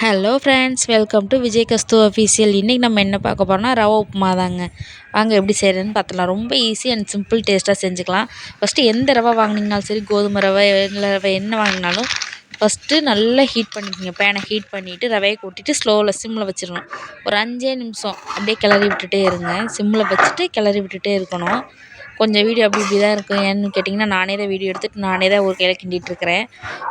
Hello friends, welcome to Vijay Kasthu official. இன்றைக்கி நம்ம என்ன பார்க்க போகிறோம்னா ரவை உப்புமா தாங்க. வாங்க எப்படி செய்கிறதுன்னு பார்த்துலாம். ரொம்ப ஈஸி அண்ட் சிம்பிள் டேஸ்ட்டாக செஞ்சுக்கலாம். ஃபஸ்ட்டு எந்த ரவை வாங்கினீங்கனாலும் சரி, கோதுமை ரவை இல்லை ரவை என்ன வாங்கினாலும் ஃபஸ்ட்டு நல்லா ஹீட் பண்ணிக்கோங்க. பேனை ஹீட் பண்ணிவிட்டு ரவையை கொட்டிட்டு சிம்மில் வச்சிடணும். ஒரு 5 நிமிஷம் அப்படியே கிளறி விட்டுட்டே இருங்க. சிம்மில் வச்சுட்டு கிளறி விட்டுட்டே இருக்கணும். கொஞ்சம் வீடியோ அப்படி இப்படி தான் இருக்கும். ஏன்னு கேட்டிங்கன்னா, நானே தான் வீடியோ எடுத்துகிட்டு நானே தான் ஒரு கையில் கிண்டிகிட்ருக்கிறேன்.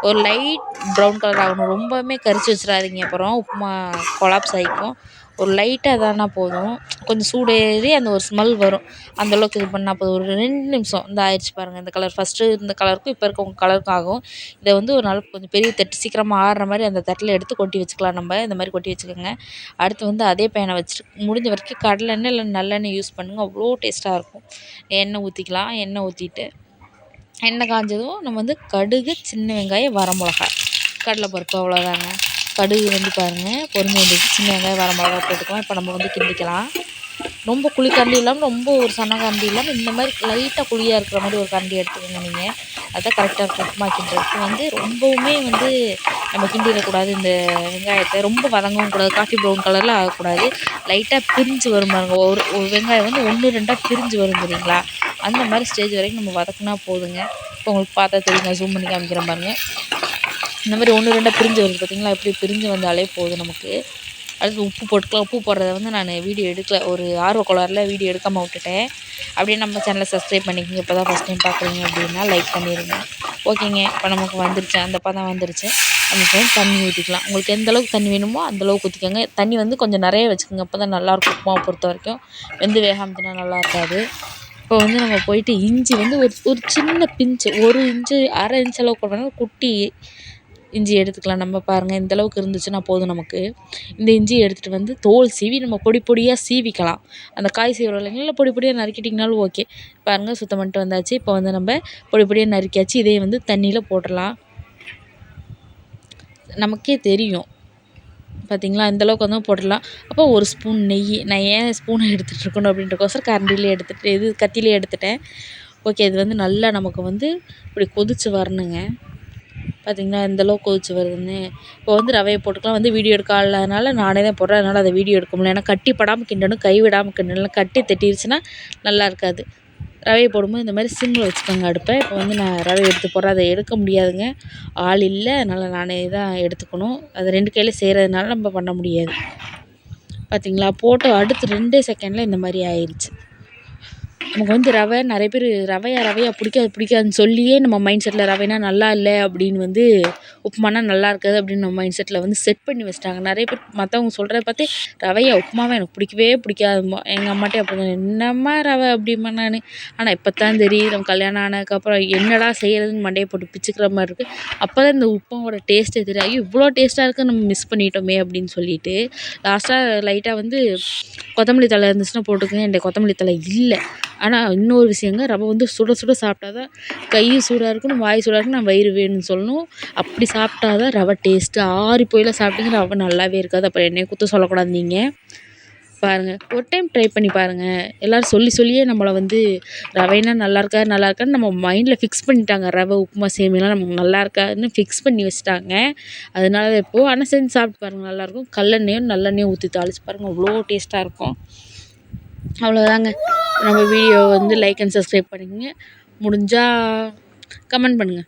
ஒரு லைட் ப்ரௌன் கலர் ஆகணும். ரொம்பவுமே கரிச்சு வச்சிடாதீங்க, அப்புறம் உப்புமா கொலாப்ஸ் ஆகிக்கும். ஒரு லைட்டாக இதானா போதும். கொஞ்சம் சூடு ஏறி அந்த ஒரு ஸ்மெல் வரும். அந்தளவுக்கு இது பண்ணால் போதும். ஒரு 2 நிமிஷம் இந்த ஆயிடுச்சு பாருங்கள். இந்த கலர் ஃபஸ்ட்டு இந்த கலருக்கும் இப்போ இருக்க கலருக்கும் ஆகும். இதை வந்து ஒரு நாள் கொஞ்சம் பெரிய தட்டு சீக்கிரமாக ஆறுற மாதிரி அந்த தட்டில் எடுத்து கொட்டி வச்சுக்கலாம். நம்ம இந்த மாதிரி கொட்டி வச்சுக்கோங்க. அடுத்து வந்து அதே பேனை வச்சுட்டு முடிஞ்ச வரைக்கும் கடலெண்ணெய் இல்லை நல்லெண்ணெய் யூஸ் பண்ணுங்கள். அவ்வளோ டேஸ்ட்டாக இருக்கும். எண்ணெய் ஊற்றிக்கலாம். எண்ணெய் ஊற்றிட்டு எண்ணெய் காஞ்சதும் நம்ம வந்து கடுகு, சின்ன வெங்காயம், வரமிளகாய், கடலைப்பருப்பு, அவ்வளோதாங்க. கடுகு வந்து பாருங்கள் பொரிஞ்சு வந்துச்சு. சின்ன வெங்காயம், வரமிளகாய் போட்டுக்கலாம். இப்போ நம்ம வந்து கிண்டிக்கலாம். ரொம்ப குழி கரண்டி இல்லாமல் ரொம்ப ஒரு சன்ன கரண்டி இல்லாமல் இந்த மாதிரி லைட்டாக குழியாக இருக்கிற மாதிரி ஒரு கரண்டி எடுத்துக்கோங்க நீங்கள். அதுதான் கரெக்டாக இருக்கும் உப்புமா கிண்டுறதுக்கு. வந்து ரொம்பவுமே வந்து நம்ம கிண்டிடக்கூடாது. இந்த வெங்காயத்தை ரொம்ப வதங்கவும் கூடாது. காஃபி ப்ரௌன் கலரில் ஆகக்கூடாது. லைட்டாக பிரிஞ்சு வரும் பாருங்க. ஒரு வெங்காயம் வந்து 1 2 பிரிஞ்சு வரும் தெரியுங்களா? அந்த மாதிரி ஸ்டேஜ் வரைக்கும் நம்ம வதக்குனா போதுங்க. இப்போ உங்களுக்கு பார்த்தா தெரியுங்க, ஜூம் பண்ணி காமிக்கிறேன் பாருங்கள். இந்த மாதிரி 1 2 பிரிஞ்சு வருது பார்த்தீங்களா? இப்படி பிரிஞ்சு வந்தாலே போதும் நமக்கு. அடுத்து உப்பு போட்டுக்கலாம். உப்பு போடுறத வந்து நான் வீடியோ எடுக்கல, ஒரு ஆர்வ கோளாறுல வீடியோ எடுக்காமல் விட்டுட்டேன். அப்படியே நம்ம சேனலை சப்ஸ்கிரைப் பண்ணிக்கோங்க. இப்போ தான் ஃபஸ்ட் டைம் பார்க்குறீங்க அப்படின்னா லைக் பண்ணிடுங்க. ஓகேங்க, இப்போ நமக்கு வந்துருச்சு, அந்த பதம் வந்துருச்சு. நம்ம இப்போ தண்ணி ஊற்றிக்கலாம். உங்களுக்கு எந்த அளவுக்கு தண்ணி வேணுமோ அந்தளவுக்கு ஊற்றிக்கோங்க. தண்ணி வந்து கொஞ்சம் நிறைய வச்சுக்கோங்க. அப்போ தான் நல்லாயிருக்கும். உப்புமாவை பொறுத்த வரைக்கும் வெந்து வேகாமத்துனா நல்லா இருக்காது. இப்போ வந்து நம்ம போயிட்டு இஞ்சி வந்து ஒரு சின்ன பிஞ்சு, 1 இன்ச்சு 1/2 இன்ச் அளவுக்கு வேணாலும் குட்டி இஞ்சி எடுத்துக்கலாம். நம்ம பாருங்கள், இந்த அளவுக்கு இருந்துச்சுன்னா போதும் நமக்கு. இந்த இஞ்சியை எடுத்துகிட்டு வந்து தோல் சீவி நம்ம பொடி பொடியாக சீவிக்கலாம். அந்த காய் சீவுறோம் இல்லைங்களா, இல்லை பொடி பொடியாக நறுக்கிட்டிங்கனாலும் ஓகே. பாருங்கள், சுத்தம் பண்ணிட்டு வந்தாச்சு. இப்போ வந்து நம்ம பொடி பொடியாக நறுக்கியாச்சு. இதே வந்து தண்ணியில் போட்டுடலாம். நமக்கே தெரியும் பார்த்தீங்களா? இந்தளவுக்கு வந்து போட்டுடலாம். அப்போ ஒரு ஸ்பூன் நெய். நான் ஏன் ஸ்பூனை எடுத்துகிட்டு இருக்கணும் அப்படின்றக்கோசரம் கரண்டிலே எடுத்துகிட்டு கத்திலே எடுத்துட்டேன். ஓகே, இது வந்து நல்லா நமக்கு வந்து இப்படி கொதித்து வரணுங்க. பார்த்திங்களா எந்தளவுக்கு கொதிச்சு வருதுன்னு. இப்போ வந்து ரவையை போட்டுக்கலாம். வந்து வீடியோ எடுக்க ஆளாதனால நானே தான் போடுறேன். அதனால் அதை வீடியோ எடுக்க முடியல. ஏன்னா கட்டி படாமல் கிண்டணும், கை விடாமல் கிண்டணும். கட்டி தட்டிடுச்சுன்னா நல்லா இருக்காது. ரவையை போடும்போது இந்த மாதிரி சிம்மில் வச்சுக்கோங்க அடுப்பை. இப்போ வந்து நான் ரவை எடுத்து போடுறேன். அதை எடுக்க முடியாதுங்க, ஆள் இல்லை. அதனால் நானே தான் எடுத்துக்கணும். அது 2 கையில் செய்கிறதுனால நம்ம பண்ண முடியாது. பார்த்திங்களா, போட்டு அடுத்து 2 செகண்டில் இந்த மாதிரி ஆயிடுச்சு. நமக்கு வந்து ரவை நிறைய பேர் ரவையா பிடிக்காதுன்னு சொல்லியே நம்ம மைண்ட் செட்டில் ரவைனா நல்லா இல்லை அப்படின்னு வந்து உப்புமானா நல்லா இருக்காது அப்படின்னு நம்ம மைண்ட் செட்டில் வந்து செட் பண்ணி வச்சிட்டாங்க. நிறைய பேர் மற்றவங்க சொல்கிறத பார்த்து ரவையா உப்புமாவை எனக்கு பிடிக்கவே பிடிக்காதுமா. எங்கள் அம்மாட்டே அப்படி தான், என்னம்மா ரவை அப்படிமா நான். ஆனால் இப்போ தான் தெரியுது, நம்ம கல்யாணம் ஆனதுக்கப்புறம் என்னடா செய்கிறதுன்னு மண்டையை போட்டு பிச்சுக்கிற மாதிரி இருக்குது. அப்போ தான் இந்த உப்புமாவோட டேஸ்ட்டே தெரியும். ஐயோ இவ்வளோ டேஸ்ட்டாக இருக்குன்னு நம்ம மிஸ் பண்ணிட்டோமே அப்படின்னு சொல்லிட்டு லாஸ்ட்டாக லைட்டாக வந்து கொத்தமல்லி தழை இருந்துச்சுன்னா போட்டுக்கோங்க. என்கிட்ட கொத்தமல்லி தழை இல்லை. ஆனால் இன்னொரு விஷயங்க, ரவை வந்து சுட சுட சாப்பிட்டா தான் கையும் சூடாக இருக்கணும், வாய் சூடாக இருக்கணும், நான் வயிறு வேணும்னு சொல்லணும். அப்படி சாப்பிட்டா தான் ரவை டேஸ்ட்டு. ஆறி போயெல்லாம் சாப்பிட்டீங்க ரவை நல்லாவே இருக்காது. அப்புறம் என்னைய குத்தம் சொல்லக்கூடாது நீங்கள். பாருங்கள், ஒரு டைம் ட்ரை பண்ணி பாருங்கள். எல்லோரும் சொல்லியே நம்மளை வந்து ரவைனா நல்லா இருக்கான்னு நம்ம மைண்டில் ஃபிக்ஸ் பண்ணிட்டாங்க. ரவை உப்புமா சேமியெல்லாம் நமக்கு நல்லா இருக்காதுன்னு ஃபிக்ஸ் பண்ணி வச்சுட்டாங்க. அதனால தான் இப்போது ஆனால் செஞ்சு சாப்பிட்டு பாருங்கள், நல்லாயிருக்கும். கல்லெண்ணெயும் நல்லெண்ணெயும் ஊற்றி தாளித்து பாருங்கள், அவ்வளோ டேஸ்ட்டாக இருக்கும். அவ்வளோதாங்க. நம்ம வீடியோ வந்து லைக் அண்ட் சப்ஸ்கிரைப் பண்ணிக்கங்க. முடிஞ்சால் கமெண்ட் பண்ணுங்கள்.